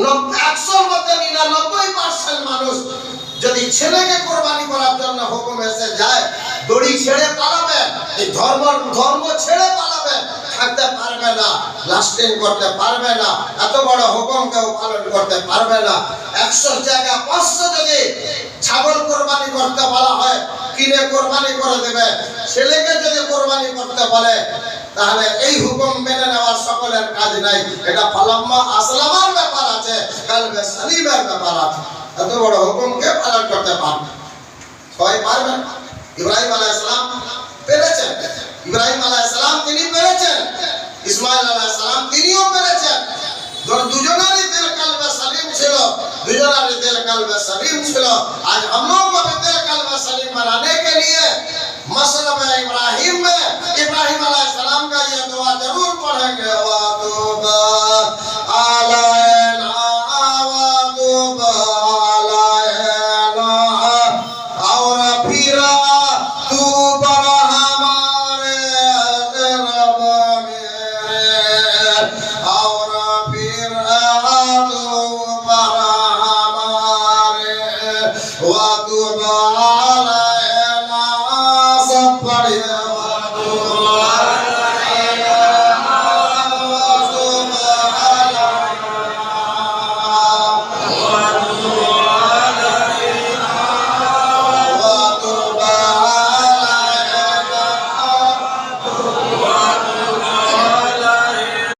100-র মধ্যে 99% মানুষ যদি ছেলেকে কোরবানি করার জন্য হুকুম এসে যায়, দড়ি ছেড়ে পালাবে, এই ধর্ম ছেড়ে পালাবে, থাকতে পারবে না, লাস্টিং করতে পারবে না, এত বড় হুকুম কেউ পালন করতে পারবে না। 100 জায়গা 500 যদি ছাগল কোরবানি করতে বলা হয়, কিনে কোরবানি করে দেবে। ছেলেকে যদি কোরবানি করতে বলে, তাহলে এই হুকুম মেনে নেওয়ার সকলের কাজ নাই। এটা ফালাম্মা আসলামার ব্যাপার আছে, কালবে সালিমের ব্যাপার আছে। এত বড় হুকুমকে পালন করতে পারবে সবাই পারবেন? ইব্রাহিম আলাইহিস সালাম পেরেছেন, ইব্রাহিম আলাইহিস সালাম তিনি পেরেছেন, ইসমাইল আলাইহিস সালাম তিনিও পেরেছেন। দুজনেরই দিল কালবে সালিম ছিল, দুজনেরই দিল কালবে সালিম ছিল। आज हम लोग को भी दिल कल्ब सलीम बनाने के लिए मसलब इब्राहिम में इब्राहिम अलैहिस्सलाम का ये दुआ जरूर पढ़ेंगे।